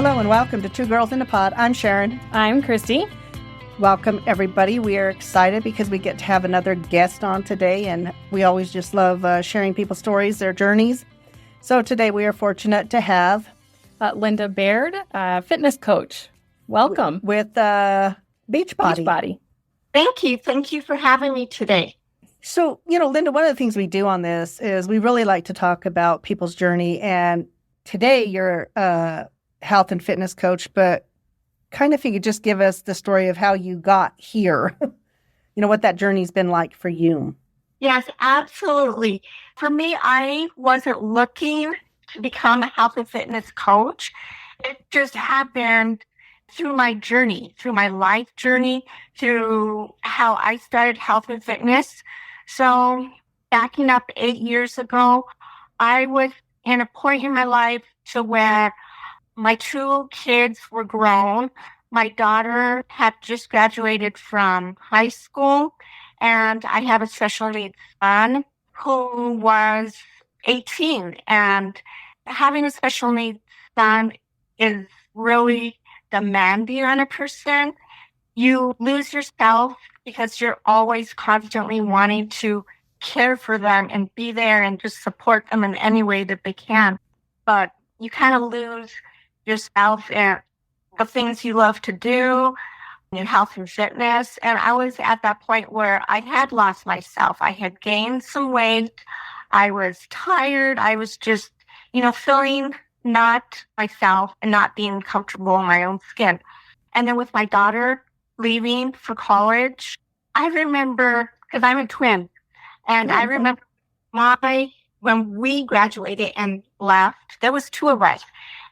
Hello and welcome to Two Girls in a Pod. I'm Sharon. I'm Christy. Welcome, everybody. We are excited because we get to have another guest on today, and we always just love sharing people's stories, their journeys. So today we are fortunate to have Linda Baird, fitness coach. Welcome. With Beachbody. Beachbody. Thank you. Thank you for having me today. So, Linda, one of the things we do on this is we really like to talk about people's journey. And today you're a health and fitness coach, but kind of if you could just give us the story of how you got here, what that journey's been like for you. Yes, absolutely. For me, I wasn't looking to become a health and fitness coach. It just happened through my journey, through my life journey, through how I started health and fitness. So backing up 8 years ago, I was in a point in my life to where my two kids were grown. My daughter had just graduated from high school, and I have a special needs son who was 18. And having a special needs son is really demanding on a person. You lose yourself because you're always constantly wanting to care for them and be there and just support them in any way that they can. But you kind of lose yourself and the things you love to do in health and fitness. And I was at that point where I had lost myself. I had gained some weight. I was tired. I was just, feeling not myself and not being comfortable in my own skin. And then with my daughter leaving for college, I remember, because I'm a twin, and I remember when we graduated and left, there was two of us.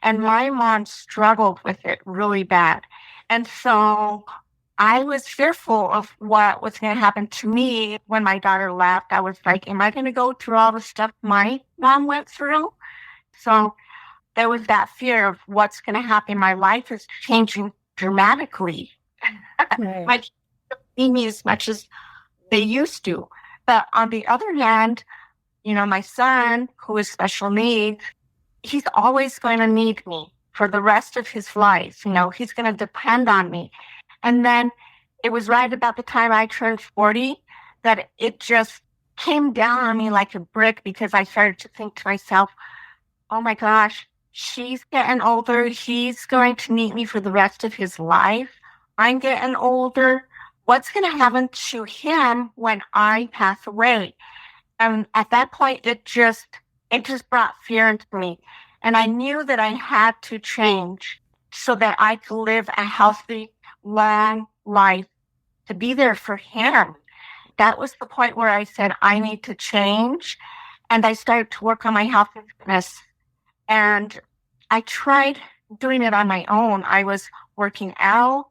And my mom struggled with it really bad. And so I was fearful of what was going to happen to me when my daughter left. I was like, am I going to go through all the stuff my mom went through? So there was that fear of what's going to happen. My life is changing dramatically. Right. My kids don't see me as much as they used to. But on the other hand, my son, who is special needs, he's always going to need me for the rest of his life. He's going to depend on me. And then it was right about the time I turned 40 that it just came down on me like a brick, because I started to think to myself, oh my gosh, she's getting older. He's going to need me for the rest of his life. I'm getting older. What's going to happen to him when I pass away? And at that point, it just brought fear into me. And I knew that I had to change so that I could live a healthy, long life to be there for him. That was the point where I said, I need to change. And I started to work on my health and fitness. And I tried doing it on my own. I was working out.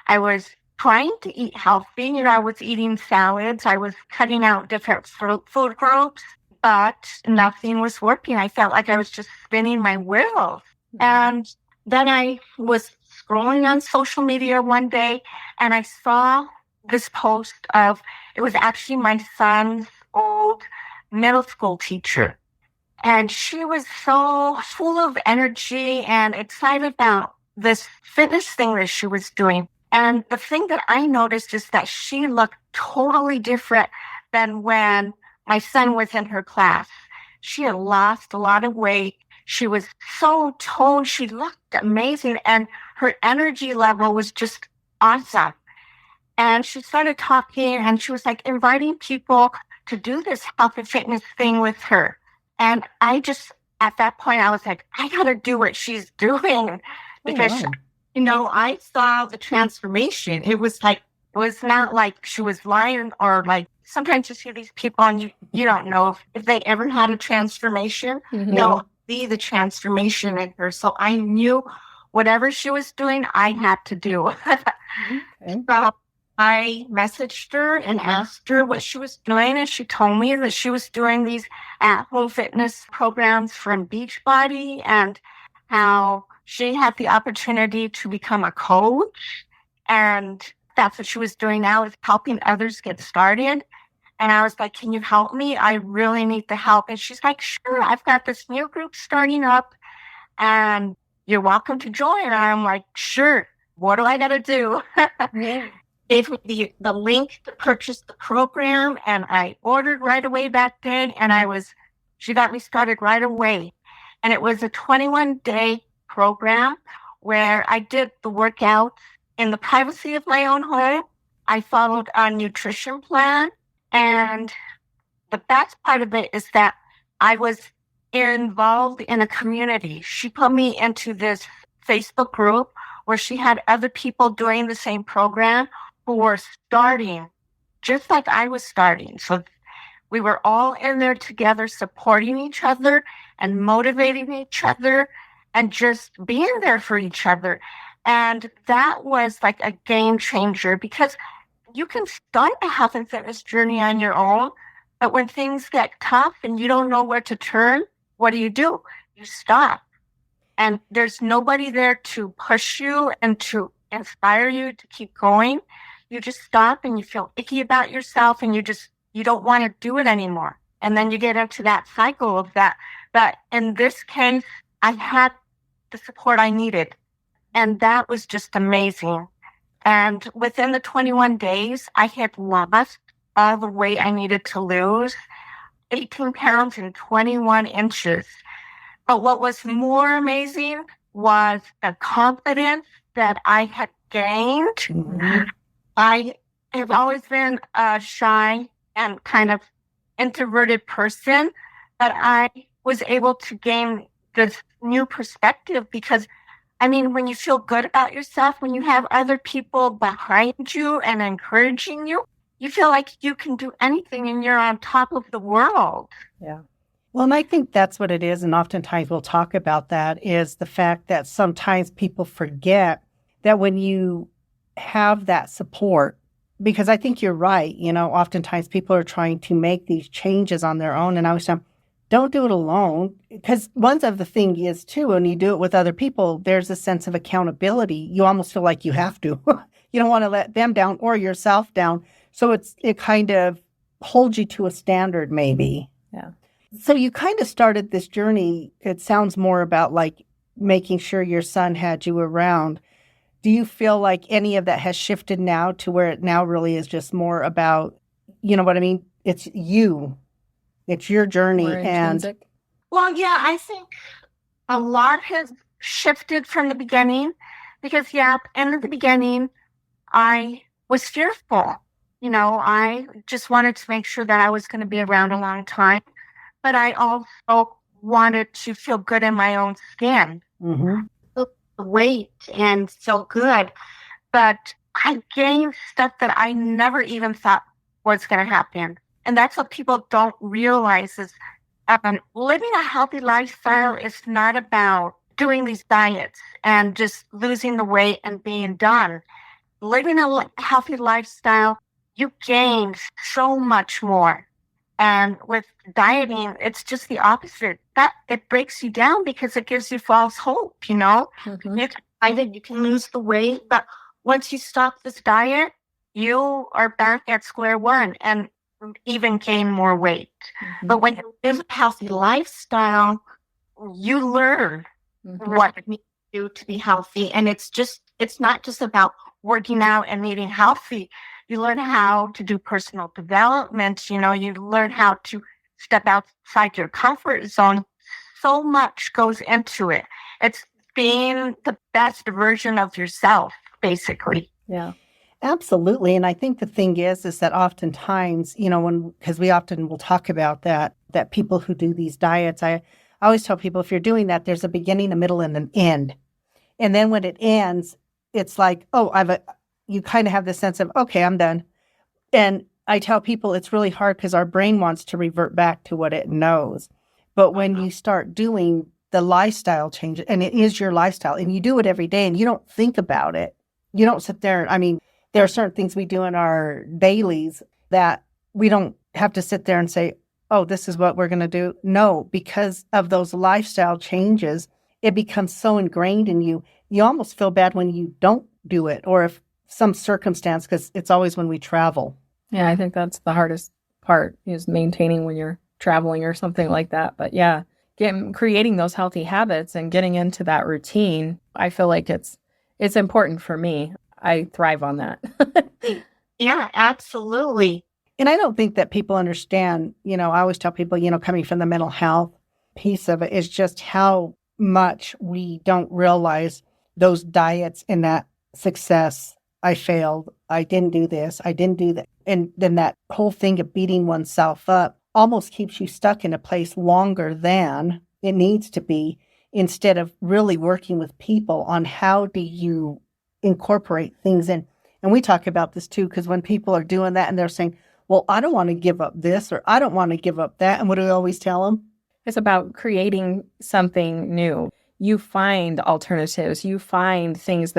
I was trying to eat healthy. I was eating salads. I was cutting out different food groups, but nothing was working. I felt like I was just spinning my wheels. And then I was scrolling on social media one day, and I saw this post it was actually my son's old middle school teacher. And she was so full of energy and excited about this fitness thing that she was doing. And the thing that I noticed is that she looked totally different than when my son was in her class. She had lost a lot of weight. She was so toned. She looked amazing. And her energy level was just awesome. And she started talking, and she was like inviting people to do this health and fitness thing with her. And I just, at that point, I was like, I got to do what she's doing, because I saw the transformation. It was not like she was lying, or like sometimes you see these people and you don't know if they ever had a transformation. Mm-hmm. They'll see the transformation in her. So I knew whatever she was doing, I had to do. Okay. So I messaged her and asked her what she was doing, and she told me that she was doing these at-home fitness programs from Beachbody, and how she had the opportunity to become a coach, and that's what she was doing now, is helping others get started. And I was like, can you help me? I really need the help. And she's like, sure, I've got this new group starting up, and you're welcome to join. And I'm like, sure. What do I got to do? Yeah. Gave me the link to purchase the program, and I ordered right away back then. And she got me started right away. And it was a 21-day program where I did the workouts in the privacy of my own home. I followed a nutrition plan. And the best part of it is that I was involved in a community. She put me into this Facebook group where she had other people doing the same program who were starting just like I was starting. So we were all in there together, supporting each other and motivating each other and just being there for each other. And that was like a game changer, because you can start a health and fitness journey on your own, but when things get tough and you don't know where to turn, what do? You stop. And there's nobody there to push you and to inspire you to keep going. You just stop and you feel icky about yourself, and you don't want to do it anymore. And then you get into that cycle of that. But in this case, I had the support I needed. And that was just amazing. And within the 21 days, I had lost all the weight I needed to lose, 18 pounds and 21 inches. But what was more amazing was the confidence that I had gained. Mhm. I have always been a shy and kind of introverted person, but I was able to gain this new perspective because, I mean, when you feel good about yourself, when you have other people behind you and encouraging you, you feel like you can do anything and you're on top of the world. Yeah. Well, and I think that's what it is. And oftentimes we'll talk about that, is the fact that sometimes people forget that when you have that support, because I think you're right, oftentimes people are trying to make these changes on their own. And I always tell them, don't do it alone. Because one of the thing is too, when you do it with other people, there's a sense of accountability. You almost feel like you have to. You don't want to let them down or yourself down. So it kind of holds you to a standard maybe. Yeah. So you kind of started this journey. It sounds more about like making sure your son had you around. Do you feel like any of that has shifted now to where it now really is just more about, you know what I mean? It's you. It's your journey. More intrinsic. Well, yeah, I think a lot has shifted from the beginning because, in the beginning, I was fearful. I just wanted to make sure that I was going to be around a long time, but I also wanted to feel good in my own skin, the weight, and feel good. But I gained stuff that I never even thought was going to happen. And that's what people don't realize is living a healthy lifestyle is not about doing these diets and just losing the weight and being done. Living a healthy lifestyle, you gain so much more. And with dieting, it's just the opposite. That it breaks you down because it gives you false hope, Mhm. You can can lose the weight, but once you stop this diet, you are back at square one and even gain more weight. Mhm. But when you live a healthy lifestyle, you learn Mhm. what you need to do to be healthy. And it's not just about working out and eating healthy. You learn how to do personal development. You learn how to step outside your comfort zone. So much goes into it. It's being the best version of yourself, basically. Yeah. Absolutely. And I think the thing is that oftentimes, because we often will talk about that people who do these diets, I always tell people, if you're doing that, there's a beginning, a middle, and an end. And then when it ends, it's like, you kind of have this sense of, okay, I'm done. And I tell people it's really hard because our brain wants to revert back to what it knows. But when you start doing the lifestyle change, and it is your lifestyle, and you do it every day and you don't think about it, you don't sit there. I mean, there are certain things we do in our dailies that we don't have to sit there and say, oh, this is what we're going to do. No, because of those lifestyle changes, it becomes so ingrained in you. You almost feel bad when you don't do it, or if some circumstance, because it's always when we travel. Yeah, I think that's the hardest part, is maintaining when you're traveling or something like that. But yeah, creating those healthy habits and getting into that routine, I feel like it's important for me. I thrive on that. Yeah, absolutely. And I don't think that people understand, I always tell people, coming from the mental health piece of it is just how much we don't realize those diets and that success. I failed. I didn't do this. I didn't do that. And then that whole thing of beating oneself up almost keeps you stuck in a place longer than it needs to be, instead of really working with people on how do you incorporate things in. And we talk about this too, because when people are doing that and they're saying, well, I don't want to give up this or I don't want to give up that. And what do we always tell them? It's about creating something new. You find alternatives, you find things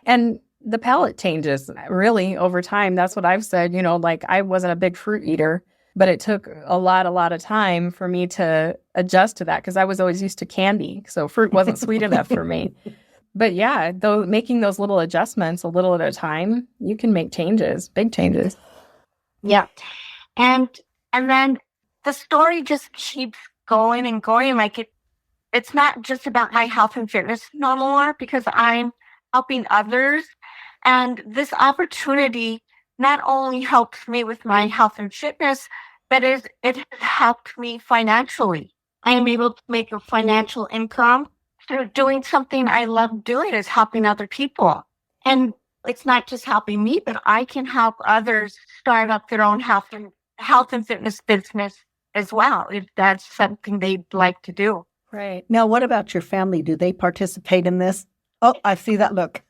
and the palate changes really over time. That's what I've said, like I wasn't a big fruit eater, but it took a lot of time for me to adjust to that because I was always used to candy. So fruit wasn't sweet enough for me. But yeah, though making those little adjustments a little at a time, you can make changes, big changes. Yeah. And then the story just keeps going and going. Like it's not just about my health and fitness no more, because I'm helping others. And this opportunity not only helps me with my health and fitness, but it has helped me financially. I am able to make a financial income through doing something I love doing, is helping other people. And it's not just helping me, but I can help others start up their own health and fitness business as well, if that's something they'd like to do. Right. Now, what about your family? Do they participate in this? Oh, I see that look.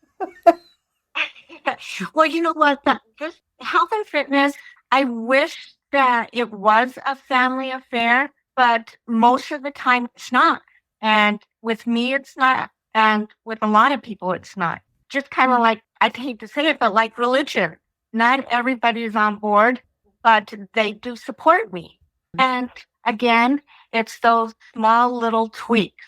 Well, you know what? This health and fitness, I wish that it was a family affair, but most of the time it's not. And with me, it's not. And with a lot of people, it's not. Just kind of like, I hate to say it, but like religion. Not everybody is on board, but they do support me. And again, it's those small little tweaks.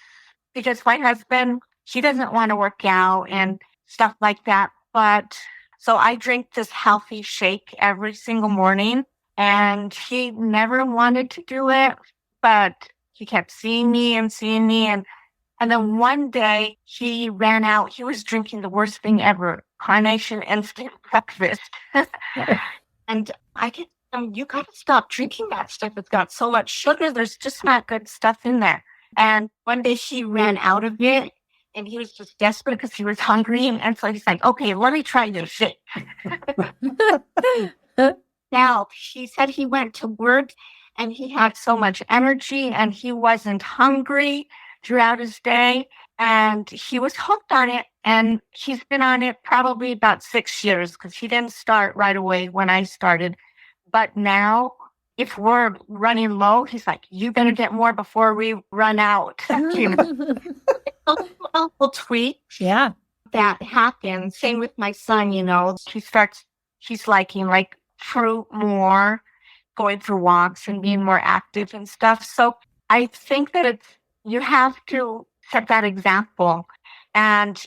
Because my husband, he doesn't want to work out and stuff like that. But so I drink this healthy shake every single morning, and he never wanted to do it, but he kept seeing me. And then one day he ran out. He was drinking the worst thing ever, Carnation Instant Breakfast. And I get you got to stop drinking that stuff. It's got so much sugar. There's just not good stuff in there. And one day he ran out of it, and he was just desperate because he was hungry. And so he's like, okay, let me try this shit. Now, he said he went to work and he had so much energy and he wasn't hungry throughout his day. And he was hooked on it. And he's been on it probably about 6 years, because he didn't start right away when I started. But now, if we're running low, he's like, you better get more before we run out. Those little tweaks Yeah. that happen. Same with my son, he's liking like fruit more, going for walks and being more active and stuff. So I think that you have to set that example, and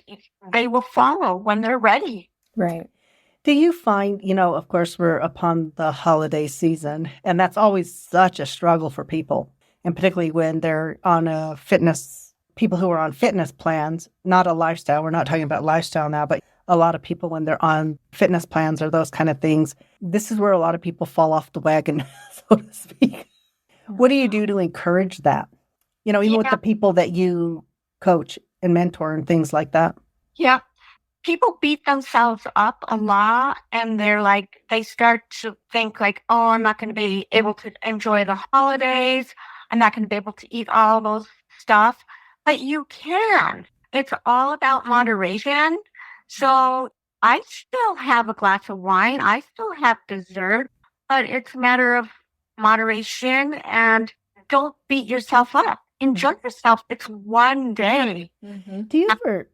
they will follow when they're ready. Right. Do you find, of course, we're upon the holiday season, and that's always such a struggle for people, and particularly when they're on people who are on fitness plans, not a lifestyle. We're not talking about lifestyle now, but a lot of people when they're on fitness plans or those kind of things, this is where a lot of people fall off the wagon, so to speak. What do you do to encourage that? Even with the people that you coach and mentor and things like that. Yeah. People beat themselves up a lot, and they start to think like, oh, I'm not going to be able to enjoy the holidays. I'm not going to be able to eat all those stuff. But you can. It's all about moderation. So I still have a glass of wine. I still have dessert, but it's a matter of moderation, and don't beat yourself up. Enjoy yourself. It's one day. Mm-hmm. Do you ever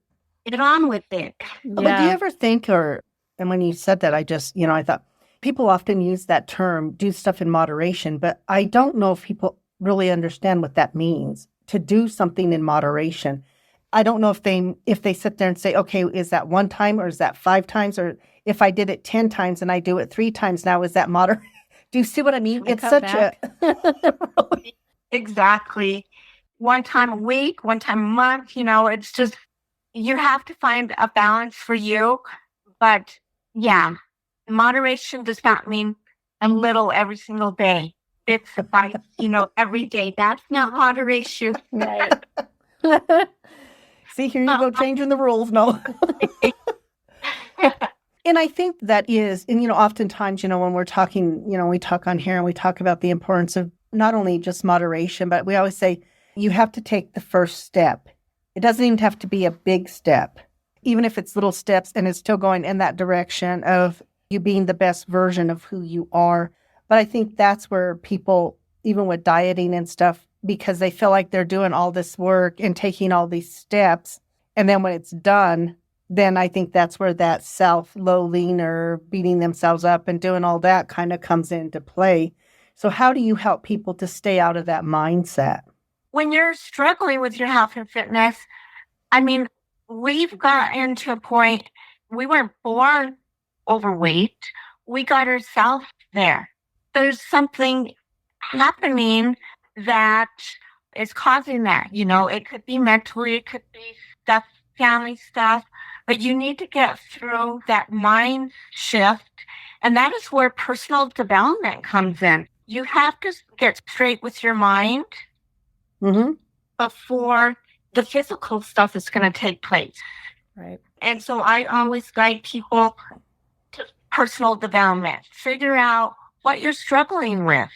get on with it? But do you ever think, and when you said that, I just, I thought people often use that term, do stuff in moderation, but I don't know if people really understand what that means, to do something in moderation. I don't know if they sit there and say, okay, is that one time or is that 5 times? Or if I did it 10 times and I do it 3 times now, is that moderate? Do you see what I mean? It's such a... Exactly. one time a week, one time a month. It's just, you have to find a balance for you. But yeah, moderation does not mean a little every single day. It's a bite, every day. That's not moderation. Right. See, here you go, changing the rules. No. And I think that is, and, oftentimes, when we're talking, we talk on here and we talk about the importance of not only just moderation, but we always say you have to take the first step. It doesn't even have to be a big step, even if it's little steps and it's still going in that direction of you being the best version of who you are. But I think that's where people, even with dieting and stuff, because they feel like they're doing all this work and taking all these steps, and then when it's done, then I think that's where that self-loathing or beating themselves up and doing all that kind of comes into play. So how do you help people to stay out of that mindset? When you're struggling with your health and fitness, I mean, we've gotten to a point, we weren't born overweight. We got ourselves there. There's something happening that is causing that. It could be mentally, it could be stuff, family stuff, but you need to get through that mind shift. And that is where personal development comes in. You have to get straight with your mind before the physical stuff is going to take place. Right. And so I always guide people to personal development. Figure out what you're struggling with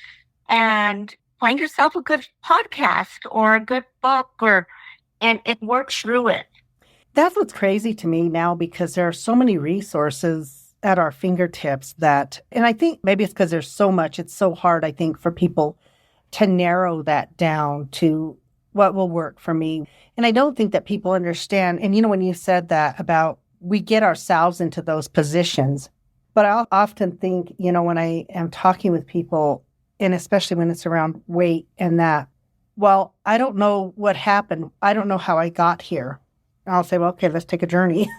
and find yourself a good podcast or a good book and work through it. That's what's crazy to me now, because there are so many resources at our fingertips and I think maybe it's because there's so much, it's so hard, I think, for people to narrow that down to what will work for me. And I don't think that people understand. And, when you said that about we get ourselves into those positions, but I often think, when I am talking with people, and especially when it's around weight and that, well, I don't know what happened. I don't know how I got here. I'll say, well, okay, let's take a journey.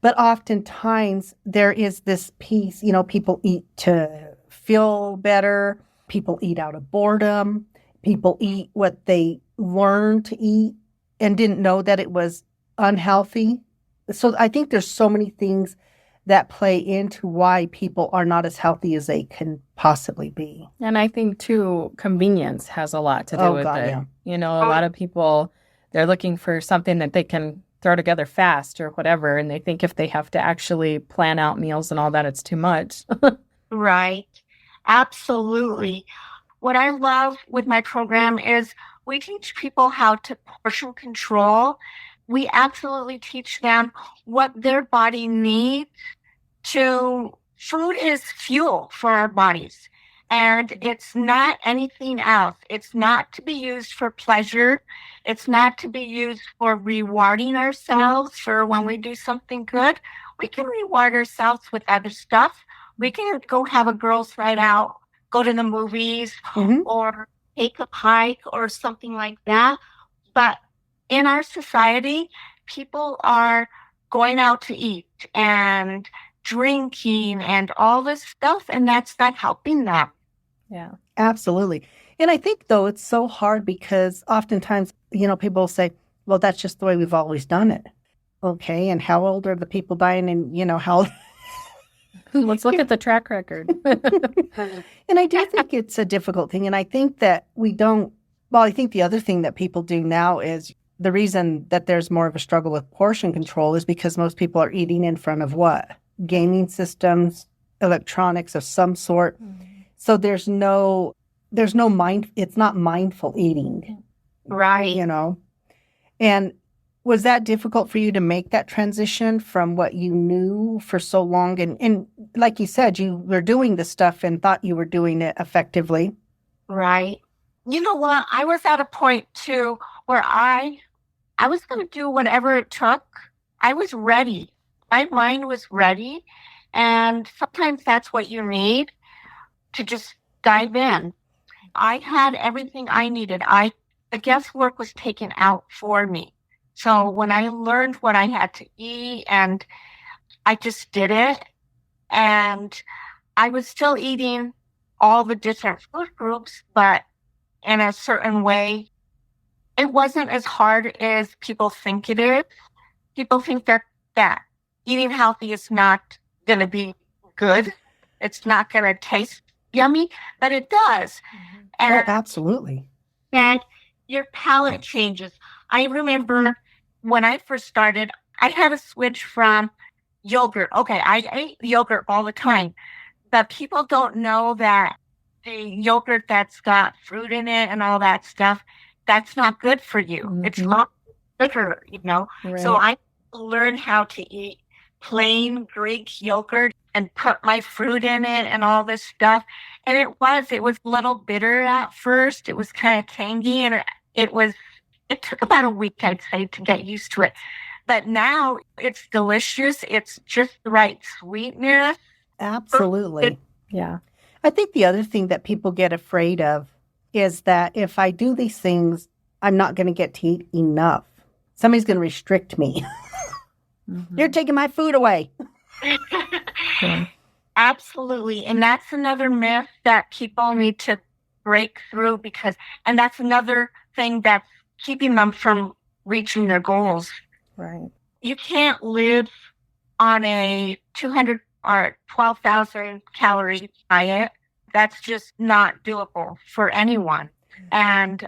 But oftentimes there is this piece, people eat to feel better. People eat out of boredom. People eat what they learned to eat and didn't know that it was unhealthy. So I think there's so many things that play into why people are not as healthy as they can possibly be. And I think, too, convenience has a lot to do with it. Yeah. A lot of people, they're looking for something that they can throw together fast or whatever, and they think if they have to actually plan out meals and all that, it's too much. Right. Absolutely. What I love with my program is we teach people how to portion control. We absolutely teach them what their body needs food is fuel for our bodies. And it's not anything else. It's not to be used for pleasure. It's not to be used for rewarding ourselves for when we do something good. We can reward ourselves with other stuff. We can go have a girls' night out, go to the movies, or take a hike or something like that. But in our society, people are going out to eat and drinking and all this stuff, and that's not helping them. Yeah, absolutely. And I think, though, it's so hard because oftentimes, people say, well, that's just the way we've always done it. Okay, and how old are the people dying, and, how... Let's look at the track record. And I do think it's a difficult thing. And I think that I think the other thing that people do now is the reason that there's more of a struggle with portion control is because most people are eating in front of what? Gaming systems, electronics of some sort. So there's no it's not mindful eating. Right. And was that difficult for you to make that transition from what you knew for so long? And like you said, you were doing this stuff and thought you were doing it effectively. Right. You know what? I was at a point, too, where I was going to do whatever it took. I was ready. My mind was ready. And sometimes that's what you need to just dive in. I had everything I needed. The guesswork was taken out for me. So when I learned what I had to eat, and I just did it, and I was still eating all the different food groups, but in a certain way it wasn't as hard as people think it is. People think that eating healthy is not going to be good. It's not going to taste yummy, but it does. Oh, And, absolutely. and your palate changes. I remember when I first started, I had to switch from yogurt. Okay, I ate yogurt all the time, but people don't know that the yogurt that's got fruit in it and all that stuff, that's not good for you. It's not sugar, So Right. I learned how to eat plain Greek yogurt and put my fruit in it and all this stuff. And it was a little bitter at first. It was kind of tangy, and it took about a week, I'd say, to get used to it. But now it's delicious. It's just the right sweetness. Absolutely. Yeah. I think the other thing that people get afraid of is that if I do these things, I'm not going to get to eat enough. Somebody's going to restrict me. You're taking my food away. Yeah. Absolutely. And that's another myth that people need to break through and that's another thing that's keeping them from reaching their goals. Right. You can't live on a 200 or 12,000 calorie diet. That's just not doable for anyone. And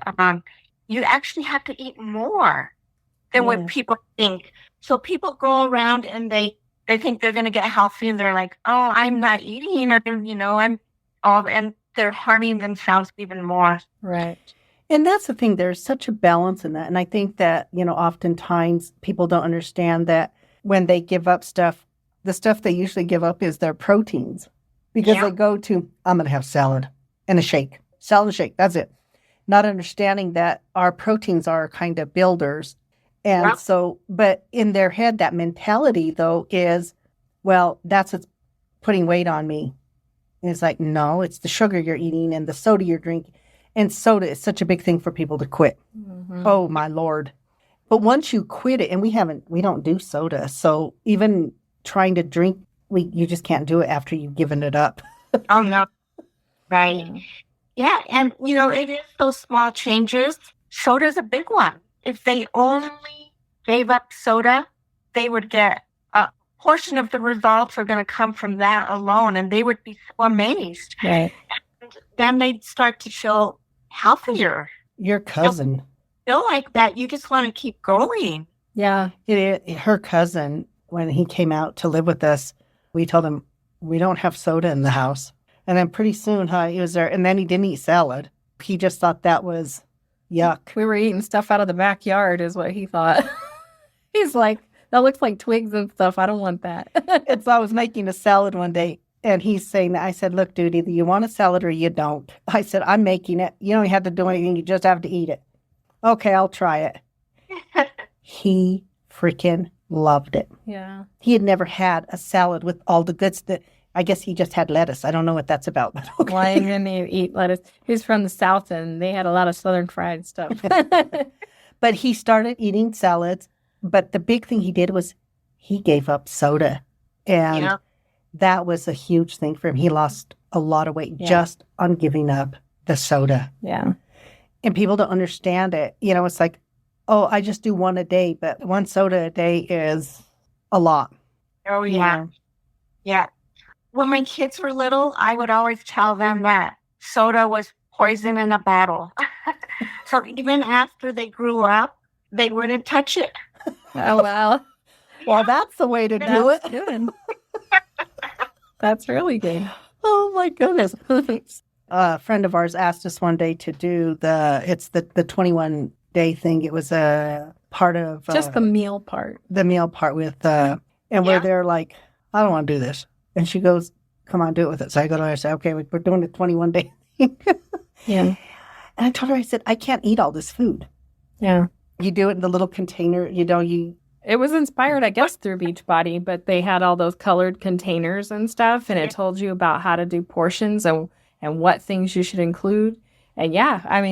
you actually have to eat more than what people think. So people go around and they think they're going to get healthy, and they're like, oh, I'm not eating, or, and they're harming themselves even more. Right. And that's the thing. There's such a balance in that. And I think that, oftentimes people don't understand that when they give up stuff, the stuff they usually give up is their proteins, because they go to, I'm going to have salad and a shake. Salad and shake. That's it. Not understanding that our proteins are kind of builders. And so, but in their head, that mentality, though, is, well, that's what's putting weight on me. And it's like, no, it's the sugar you're eating and the soda you're drinking. And soda is such a big thing for people to quit. Oh, my Lord. But once you quit it, and we don't do soda. So even trying to drink, you just can't do it after you've given it up. Oh, no. Right. Yeah. And, it is those small changes. Soda's a big one. If they only gave up soda, they would get a portion of the results are going to come from that alone, and they would be so amazed. Right. And then they'd start to feel healthier. Your cousin. Feel like that. You just want to keep going. Yeah. Her cousin, when he came out to live with us, we told him, we don't have soda in the house. And then pretty soon, he was there, and then he didn't eat salad. He just thought that was yuck. We were eating stuff out of the backyard is what he thought. He's like, that looks like twigs and stuff. I don't want that. And so I was making a salad one day, and he's saying that. I said, look, dude, either you want a salad or you don't. I said, I'm making it. You don't have to do anything. You just have to eat it. Okay, I'll try it. He freaking loved it. Yeah. He had never had a salad with all the goods that, I guess he just had lettuce. I don't know what that's about. But okay. Why didn't he eat lettuce? He's from the South, and they had a lot of Southern fried stuff. But he started eating salads. But the big thing he did was he gave up soda. And that was a huge thing for him. He lost a lot of weight just on giving up the soda. Yeah. And people don't understand it. It's like, oh, I just do one a day. But one soda a day is a lot. Oh, yeah. Yeah. When my kids were little, I would always tell them that soda was poison in a bottle. So even after they grew up, they wouldn't touch it. Oh, wow. Well, that's the way to do it. Good. That's really good. Oh, my goodness. A friend of ours asked us one day to do the 21-day thing. It was a part of... Just the meal part. The meal part with... and we're there like, I don't want to do this. And she goes, come on, do it with us. So I go to her and say, okay, we're doing the 21-day thing. Yeah. And I told her, I said, I can't eat all this food. Yeah. You do it in the little container, It was inspired, I guess, through Beachbody, but they had all those colored containers and stuff, and it told you about how to do portions and what things you should include. And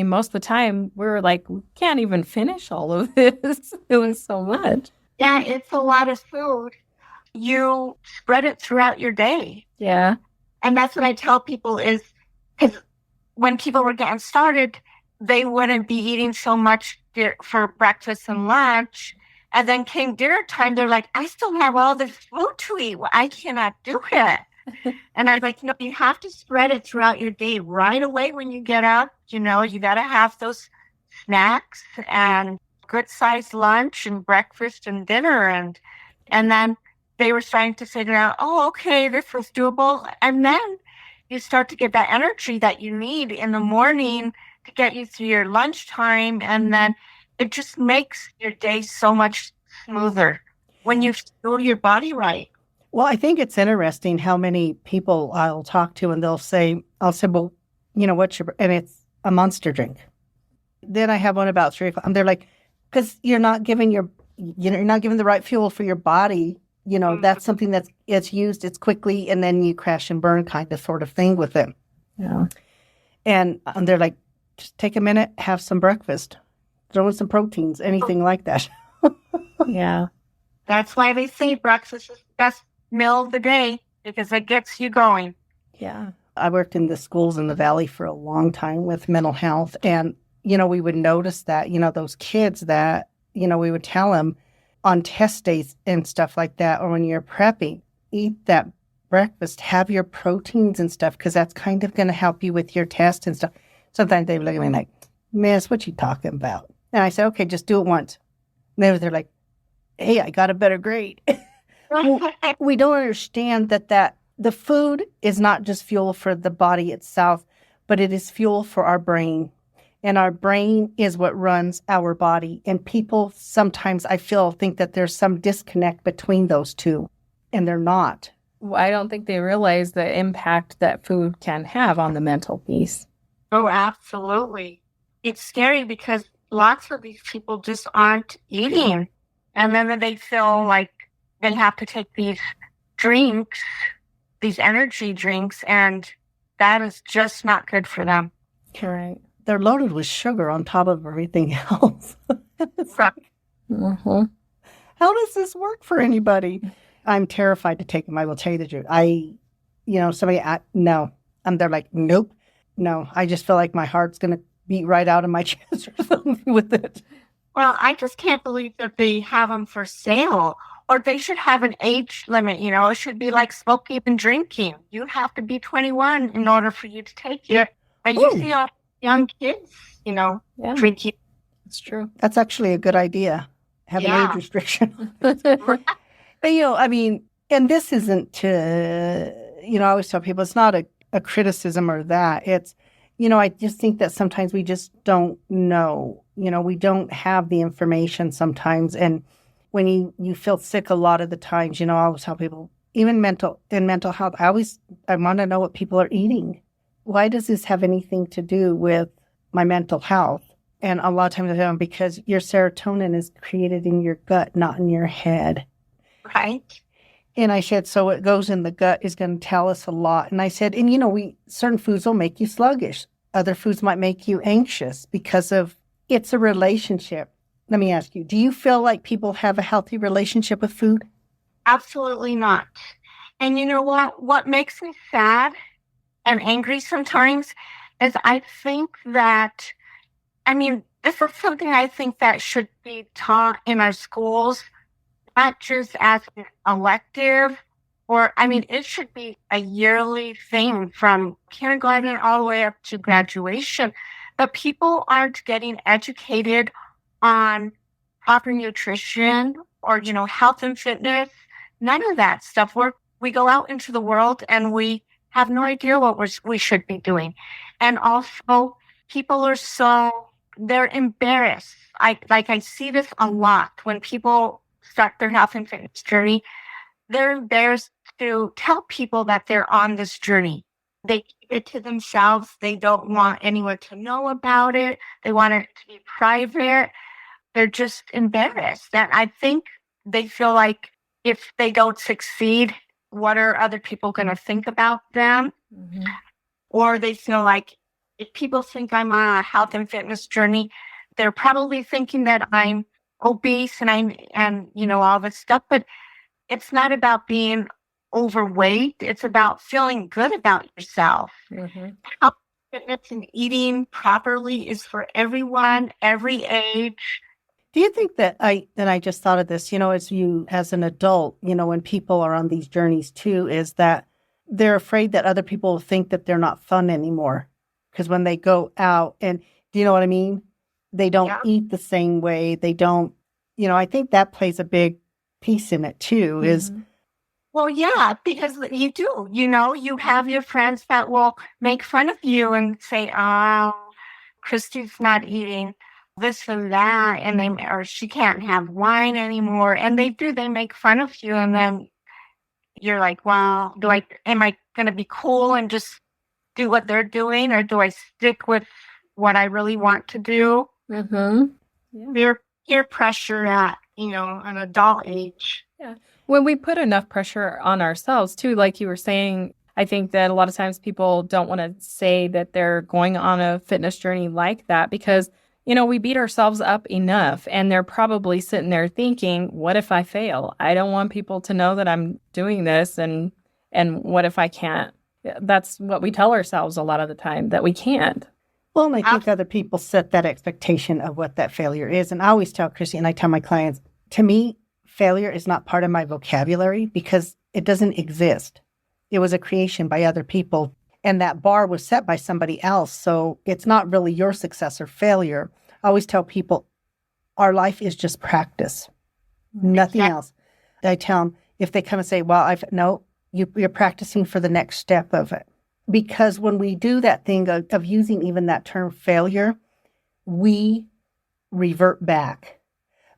most of the time, we were like, we can't even finish all of this. It was so much. Yeah, it's a lot of food. You spread it throughout your day. Yeah. And that's what I tell people is, because when people were getting started, they wouldn't be eating so much for breakfast and lunch. And then came dinner time, they're like, I still have all this food to eat. Well, I cannot do it. And I was like, no, you have to spread it throughout your day right away when you get up. You got to have those snacks and good sized lunch and breakfast and dinner. And then they were starting to figure out, oh, okay, this was doable. And then you start to get that energy that you need in the morning to get you through your lunchtime. And then it just makes your day so much smoother when you fuel your body right. Well, I think it's interesting how many people I'll talk to and I'll say, well, what's and it's a Monster drink. Then I have one about 3 o'clock. And they're like, because you're not giving you're not giving the right fuel for your body. That's something it's used, it's quickly, and then you crash and burn kind of sort of thing with it. Yeah. And they're like, just take a minute, have some breakfast, throw in some proteins, anything like that. Yeah. That's why they say breakfast is the best meal of the day, because it gets you going. Yeah. I worked in the schools in the Valley for a long time with mental health. And, we would notice that, those kids that, we would tell them on test days and stuff like that, or when you're prepping, eat that breakfast, have your proteins and stuff, because that's kind of going to help you with your test and stuff. Sometimes they would look at me like, Miss, what you talking about? And I said, okay, just do it once. And they're like, hey, I got a better grade. We don't understand that the food is not just fuel for the body itself, but it is fuel for our brain. And our brain is what runs our body. And people sometimes, I think that there's some disconnect between those two, and they're not. Well, I don't think they realize the impact that food can have on the mental piece. Oh, absolutely. It's scary because lots of these people just aren't eating. And then they feel like they have to take these drinks, these energy drinks, and that is just not good for them. Right. They're loaded with sugar on top of everything else. It's like, Mm-hmm. how does this work for anybody? I'm terrified to take them. I will tell you the truth. No. And they're like, nope, no. I just feel like my heart's going to beat right out of my chest or something with it. Well, I just can't believe that they have them for sale. Or they should have an age limit, it should be like smoking and drinking. You have to be 21 in order for you to take it. And you see all young kids, drinking. It's true. That's actually a good idea. Have an age restriction. But, and this isn't to, I always tell people it's not a criticism or that. It's, I just think that sometimes we just don't know. We don't have the information sometimes. And when you feel sick a lot of the times, I always tell people, even mental health, I want to know what people are eating. Why does this have anything to do with my mental health? And a lot of times I tell them, because your serotonin is created in your gut, not in your head. Right. And I said, so what goes in the gut is going to tell us a lot. And I said, and certain foods will make you sluggish. Other foods might make you anxious because it's a relationship. Let me ask you, do you feel like people have a healthy relationship with food? Absolutely not. And you know what? What makes me sad and angry sometimes is I think that, this is something I think that should be taught in our schools, not just as an elective, it should be a yearly thing from kindergarten all the way up to graduation. But people aren't getting educated on proper nutrition or, health and fitness, none of that stuff. We go out into the world and we have no idea what we should be doing. And also, people they're embarrassed. I see this a lot when people start their health and fitness journey. They're embarrassed to tell people that they're on this journey. They keep it to themselves. They don't want anyone to know about it. They want it to be private. They're just embarrassed. And I think they feel like if they don't succeed, what are other people going to think about them? Mm-hmm. Or they feel like if people think I'm on a health and fitness journey, they're probably thinking that I'm obese and all this stuff. But it's not about being overweight. It's about feeling good about yourself. Mm-hmm. fitness and eating properly is for everyone, every age. Do you think that I just thought of this, as you, as an adult, when people are on these journeys too, is that they're afraid that other people will think that they're not fun anymore. Because when they go out and, do you know what I mean? They don't Yeah. eat the same way. They don't, I think that plays a big piece in it too, is, Well, yeah, because you do, you have your friends that will make fun of you and say, oh, Christy's not eating this and that, or she can't have wine anymore. And they make fun of you. And then you're like, well, am I going to be cool and just do what they're doing? Or do I stick with what I really want to do? Yeah. Peer pressure at, an adult age. Yeah. When we put enough pressure on ourselves too, like you were saying, I think that a lot of times people don't want to say that they're going on a fitness journey like that because, we beat ourselves up enough and they're probably sitting there thinking, what if I fail? I don't want people to know that I'm doing this and what if I can't? That's what we tell ourselves a lot of the time, that we can't. well, and I think other people set that expectation of what that failure is. And I always tell Chrissy, and I tell my clients, to me, failure is not part of my vocabulary because it doesn't exist. It was a creation by other people, and that bar was set by somebody else. So it's not really your success or failure. I always tell people our life is just practice, nothing else. I tell them if they come and say, well, you're practicing for the next step of it. Because when we do that thing of using even that term failure, we revert back.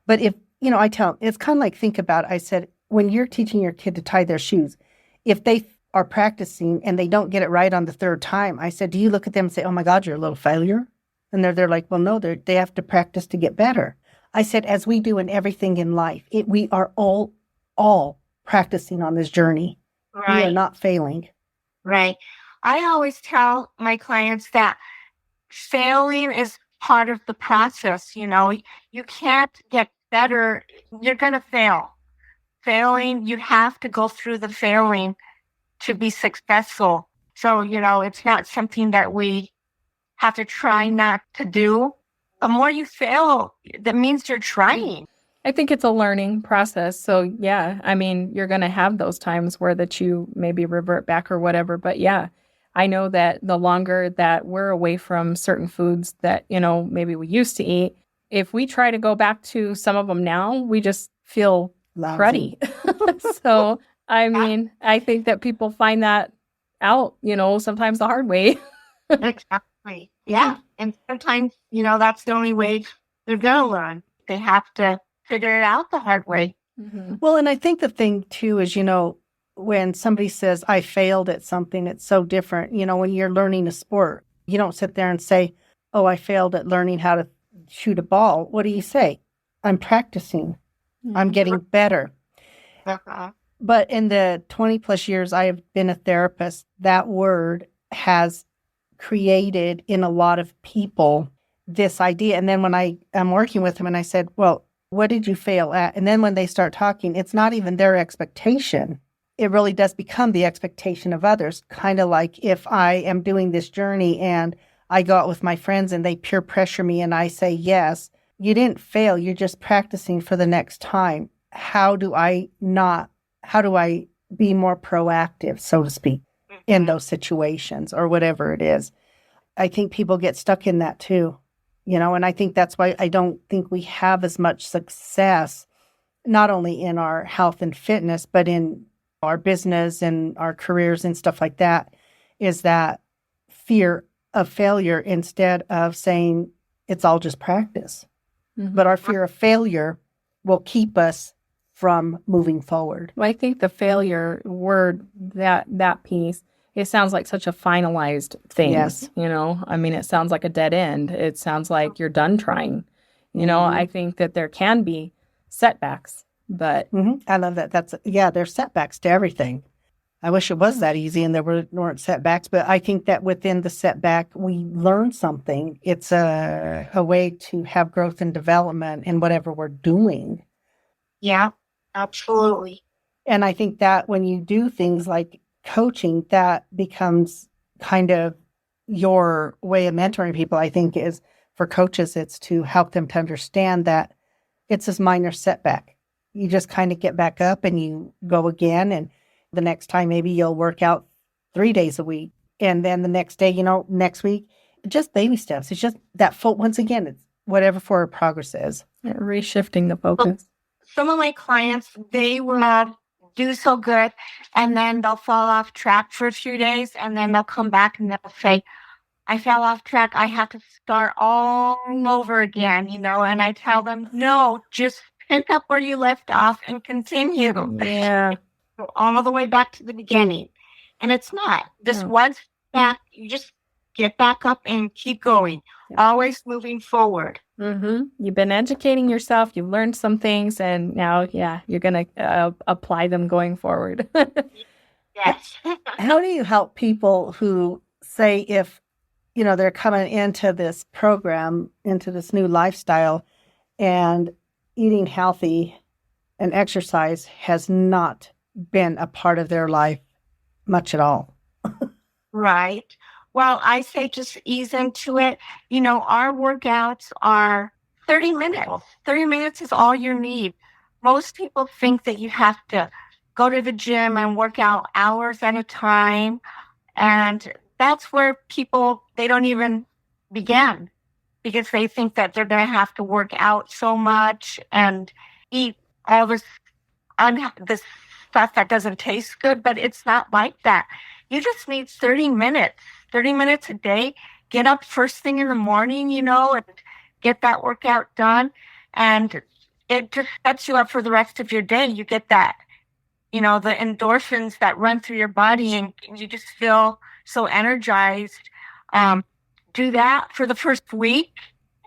But if, I tell them, it's kind of like, think about it. I said, when you're teaching your kid to tie their shoes, if they are practicing and they don't get it right on the third time, I said, do you look at them and say, oh my God, you're a little failure? And they're like, well, no, they have to practice to get better. I said, as we do in everything in life, we are all practicing on this journey. Right. We are not failing. Right. I always tell my clients that failing is part of the process. You can't get better. You're going to fail. Failing, you have to go through the failing to be successful. So, it's not something that we have to try not to do. The more you fail, that means you're trying. I think it's a learning process. So yeah, I mean, you're going to have those times where that you maybe revert back or whatever. But yeah, I know that the longer that we're away from certain foods that, maybe we used to eat, if we try to go back to some of them now, we just feel cruddy. So, I mean, I think that people find that out, sometimes the hard way. Exactly. Yeah. And sometimes, that's the only way they're going to learn. They have to figure it out the hard way. Mm-hmm. Well, and I think the thing too is, when somebody says, I failed at something, it's so different. When you're learning a sport, you don't sit there and say, oh, I failed at learning how to shoot a ball. What do you say? I'm practicing. Mm-hmm. I'm getting better. Uh-huh. But in the 20 plus years I have been a therapist, that word has created in a lot of people this idea. And then when I'm working with them and I said, well, what did you fail at? And then when they start talking, it's not even their expectation. It really does become the expectation of others. Kind of like if I am doing this journey and I go out with my friends and they peer pressure me and I say, yes, you didn't fail. You're just practicing for the next time. How do I be more proactive, so to speak, in those situations or whatever it is? I think people get stuck in that too, and I think that's why I don't think we have as much success, not only in our health and fitness, but in our business and our careers and stuff like that, is that fear of failure instead of saying it's all just practice. Mm-hmm. But our fear of failure will keep us from moving forward. Well, I think the failure word, that piece, it sounds like such a finalized thing. Yes. I mean, it sounds like a dead end. It sounds like you're done trying. I think that there can be setbacks, but I love that. There's setbacks to everything. I wish it was that easy and there weren't setbacks, but I think that within the setback, we learn something. It's a way to have growth and development in whatever we're doing. Yeah, absolutely. And I think that when you do things like coaching, that becomes kind of your way of mentoring people, I think, is for coaches, it's to help them to understand that it's this minor setback. You just kind of get back up and you go again. And the next time, maybe you'll work out 3 days a week. And then the next day, next week, just baby steps. It's just that once again, it's whatever forward progress is. Yeah, reshifting the focus. Some of my clients, they will do so good, and then they'll fall off track for a few days, and then they'll come back and they'll say, I fell off track. I have to start all over again, and I tell them, no, just pick up where you left off and continue. Yeah. Go all the way back to the beginning. And it's not. This once back, you just get back up and keep going. Always moving forward. Mm-hmm. You've been educating yourself. You've learned some things, and now, you're going to apply them going forward. Yes. How do you help people who say if, they're coming into this program, into this new lifestyle, and eating healthy and exercise has not been a part of their life much at all? Right. Well, I say just ease into it. Our workouts are 30 minutes. 30 minutes is all you need. Most people think that you have to go to the gym and work out hours at a time. And that's where people, they don't even begin, because they think that they're going to have to work out so much and eat all this stuff that doesn't taste good. But it's not like that. You just need 30 minutes a day. Get up first thing in the morning, and get that workout done. And it just sets you up for the rest of your day. You get that, the endorphins that run through your body, and you just feel so energized. Do that for the first week,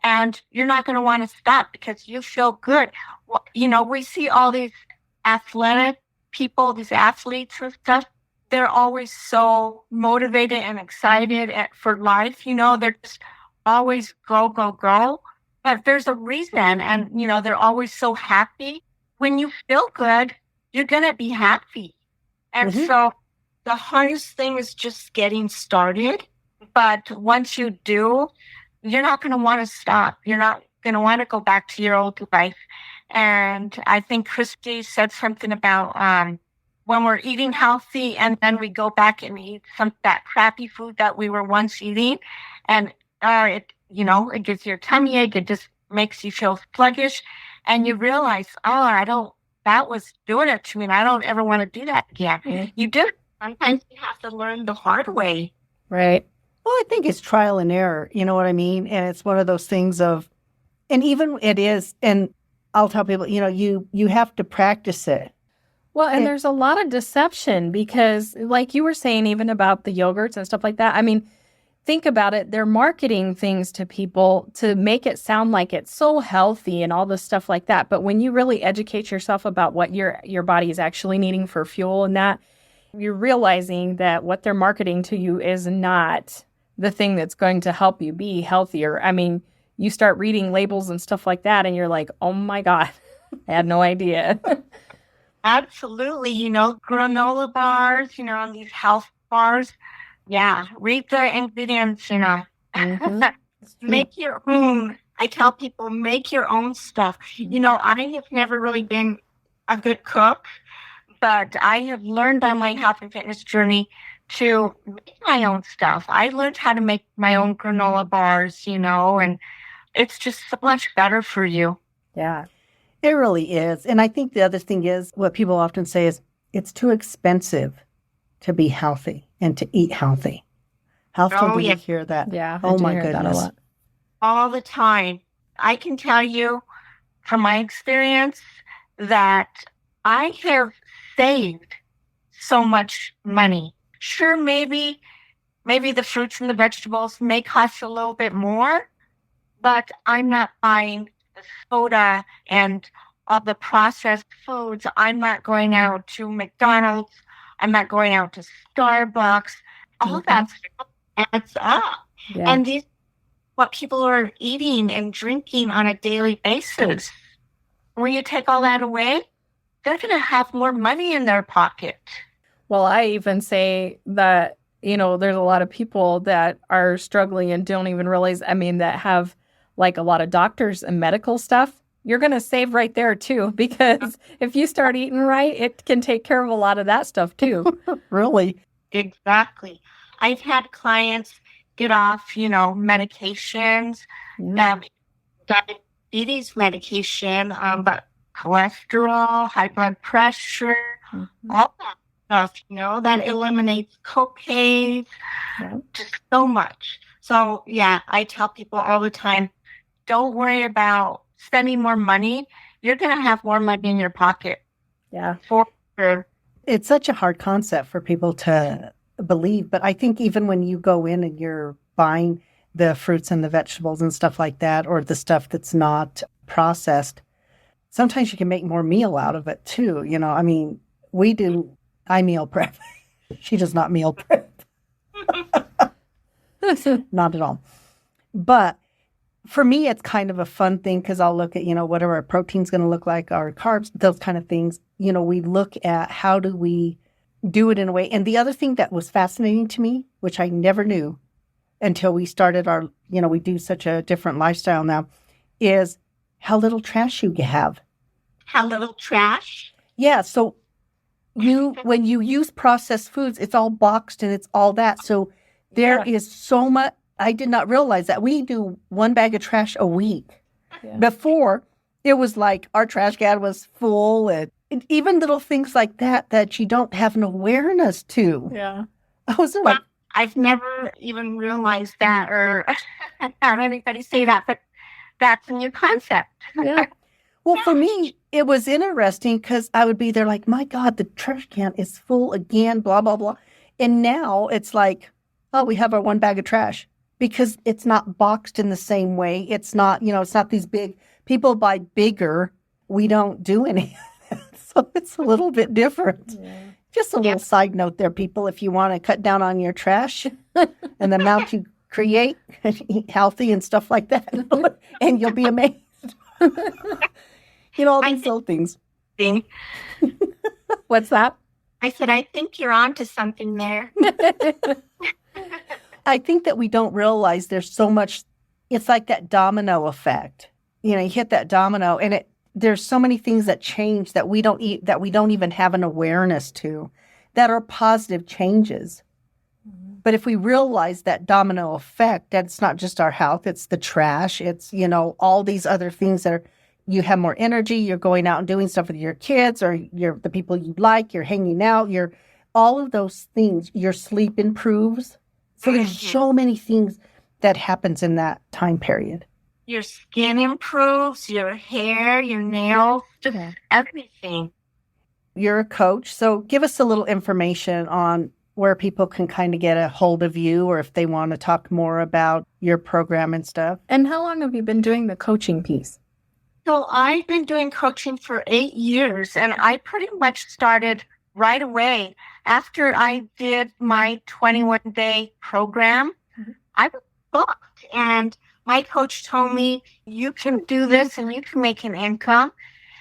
and you're not going to want to stop because you feel good. Well, we see all these athletic people, these athletes and stuff. They're always so motivated and excited for life. They're just always go, go, go. But there's a reason. And, they're always so happy. When you feel good, you're going to be happy. And so the hardest thing is just getting started. But once you do, you're not going to want to stop. You're not going to want to go back to your old life. And I think Christy said something about when we're eating healthy and then we go back and eat that crappy food that we were once eating, and it gives you a tummy ache. It just makes you feel sluggish, and you realize, that was doing it to me, and I don't ever want to do that again. Mm-hmm. You do. Sometimes you have to learn the hard way. Right. Well, I think it's trial and error. You know what I mean? And it's one of those things of, and even it is, and I'll tell people, you have to practice it. Well, and there's a lot of deception because, like you were saying, even about the yogurts and stuff like that. I mean, think about it. They're marketing things to people to make it sound like it's so healthy and all this stuff like that. But when you really educate yourself about what your body is actually needing for fuel and that, you're realizing that what they're marketing to you is not the thing that's going to help you be healthier. I mean, you start reading labels and stuff like that, and you're like, oh my God, I had no idea. Absolutely. Granola bars, and these health bars. Yeah. Read the ingredients, Mm-hmm. Make your own. I tell people, make your own stuff. I have never really been a good cook, but I have learned on my health and fitness journey to make my own stuff. I learned how to make my own granola bars, and it's just so much better for you. Yeah. It really is. And I think the other thing is what people often say is it's too expensive to be healthy and to eat healthy. How often do you hear that? Yeah. Oh my goodness. That a lot. All the time. I can tell you from my experience that I have saved so much money. Sure, maybe the fruits and the vegetables may cost a little bit more, but I'm not buying the soda and all the processed foods. I'm not going out to McDonald's. I'm not going out to Starbucks. All that stuff adds up. Yeah. And these what people are eating and drinking on a daily basis. When you take all that away, they're going to have more money in their pocket. Well, I even say that there's a lot of people that are struggling and don't even realize, that have like a lot of doctors and medical stuff. You're going to save right there too, because if you start eating right, it can take care of a lot of that stuff too. Really? Exactly. I've had clients get off, medications, Yeah. diabetes medication, but cholesterol, high blood pressure, all that stuff, that eliminates copays, Yeah. just so much. So, yeah, I tell people all the time, don't worry about spending more money. You're going to have more money in your pocket. Yeah. For sure. It's such a hard concept for people to believe, but I think even when you go in and you're buying the fruits and the vegetables and stuff like that, or the stuff that's not processed, sometimes you can make more meal out of it too. I meal prep. She does not meal prep. Not at all. But for me, it's kind of a fun thing because I'll look at, what are our proteins going to look like, our carbs, those kind of things. We look at how do we do it in a way. And the other thing that was fascinating to me, which I never knew until we started we do such a different lifestyle now, is how little trash you have. How little trash? Yeah. So when you use processed foods, it's all boxed and it's all that. So there is so much. I did not realize that we do one bag of trash a week. Yeah. Before, it was like our trash can was full, and even little things like that you don't have an awareness to. Yeah. I was like, I've never even realized that or heard anybody say that, but that's a new concept. Yeah. Well, for me, it was interesting because I would be there like, my God, the trash can is full again, blah, blah, blah. And now it's like, oh, we have our one bag of trash. Because it's not boxed in the same way. It's not, it's not these big, people buy bigger. We don't do any. So it's a little bit different. Yeah. Just a little side note there, people, if you want to cut down on your trash and the amount you create, eat healthy and stuff like that, and you'll be amazed. All these little things. What's that? I said, I think you're onto something there. I think that we don't realize there's so much. It's like that domino effect. You hit that domino, and there's so many things that change that we don't even have an awareness to, that are positive changes. Mm-hmm. But if we realize that domino effect, that it's not just our health, it's the trash, it's all these other things that are. You have more energy. You're going out and doing stuff with your kids, or the people you like. You're hanging out. You're all of those things. Your sleep improves. So there's so many things that happens in that time period. Your skin improves, your hair, your nails, just everything. You're a coach, so give us a little information on where people can kind of get a hold of you, or if they want to talk more about your program and stuff. And how long have you been doing the coaching piece? So I've been doing coaching for 8 years, and I pretty much started right away. After I did my 21-day program, I was booked, and my coach told me, you can do this and you can make an income.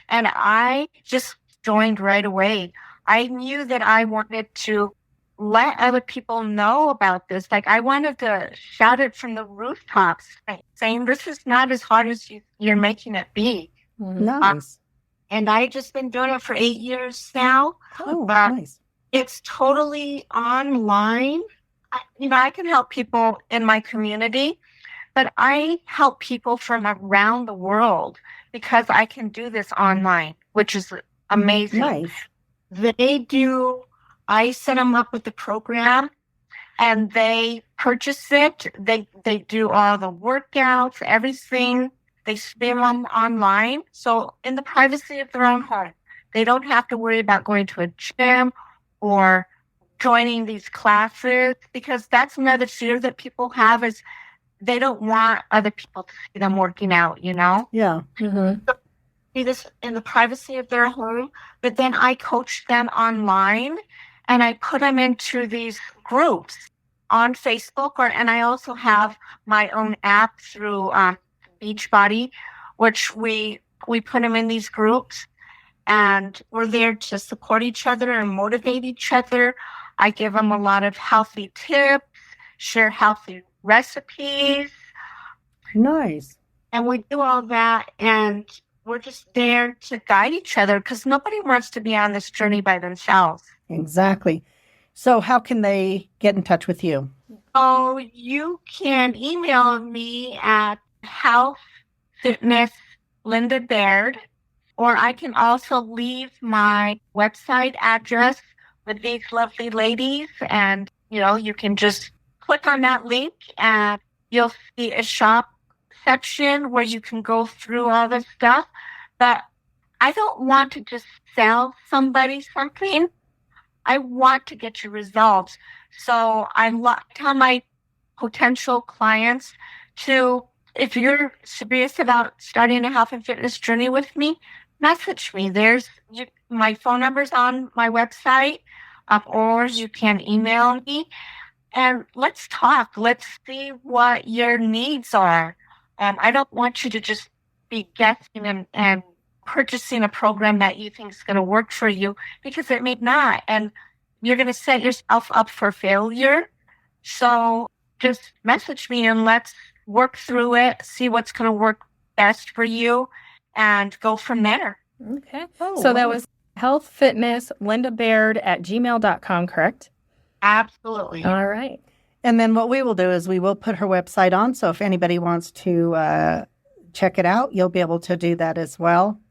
And I just joined right away. I knew that I wanted to let other people know about this. Like, I wanted to shout it from the rooftops, saying this is not as hard as you're making it be. Nice. And I've just been doing it for 8 years now. Oh, nice. It's totally online. I can help people in my community, but I help people from around the world because I can do this online, which is amazing. Nice. I set them up with the program and they purchase it. They do all the workouts, everything. They stream them online. So in the privacy of their own home, they don't have to worry about going to a gym or joining these classes, because that's another fear that people have, is they don't want other people to see them working out, Yeah. Mm-hmm. So do this in the privacy of their home, but then I coach them online and I put them into these groups on Facebook, and I also have my own app through Beachbody, which we put them in these groups. And we're there to support each other and motivate each other. I give them a lot of healthy tips, share healthy recipes, Nice. and we do all that. And we're just there to guide each other because nobody wants to be on this journey by themselves. Exactly. So how can they get in touch with you? So you can email me at Health Fitness Linda Baird, or I can also leave my website address with these lovely ladies. And, you can just click on that link and you'll see a shop section where you can go through all this stuff. But I don't want to just sell somebody something. I want to get you results. So I tell my potential clients to, if you're serious about starting a health and fitness journey with me, message me. My phone number's on my website, or you can email me and let's talk. Let's see what your needs are. I don't want you to just be guessing and purchasing a program that you think is going to work for you, because it may not. And you're going to set yourself up for failure. So just message me and let's work through it, see what's going to work best for you, and go from there. Okay. So that was Health Fitness Linda Baird at gmail.com, correct? Absolutely. All right. And then what we will do is we will put her website on. So if anybody wants to check it out, you'll be able to do that as well.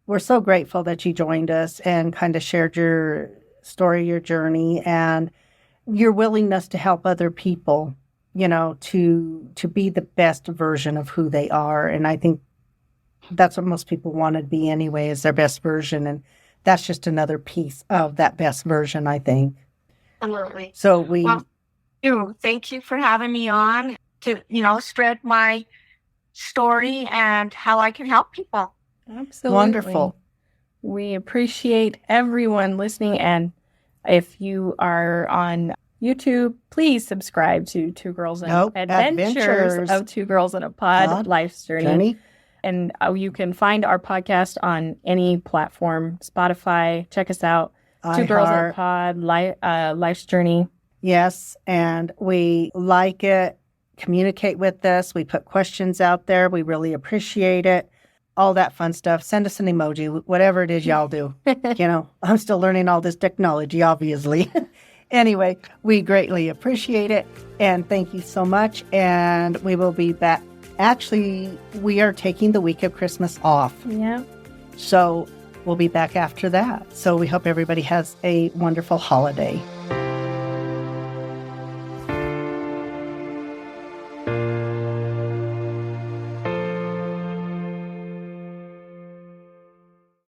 We're so grateful that you joined us and kind of shared your story, your journey, and your willingness to help other people, to be the best version of who they are. And I think that's what most people want to be anyway, is their best version. And that's just another piece of that best version, I think. Absolutely. So thank you for having me on to, spread my story and how I can help people. Absolutely. Wonderful. We appreciate everyone listening. And if you are on YouTube, please subscribe to Two Girls and Adventures of Two Girls in a Pod Life's Journey. And you can find our podcast on any platform, Spotify. Check us out. Two Girls in a Pod, Life's Journey. Yes, and we like it. Communicate with us. We put questions out there. We really appreciate it. All that fun stuff. Send us an emoji, whatever it is y'all do. I'm still learning all this technology, obviously. Anyway, we greatly appreciate it. And thank you so much. And we will be back. Actually, we are taking the week of Christmas off. Yeah. So we'll be back after that. So we hope everybody has a wonderful holiday.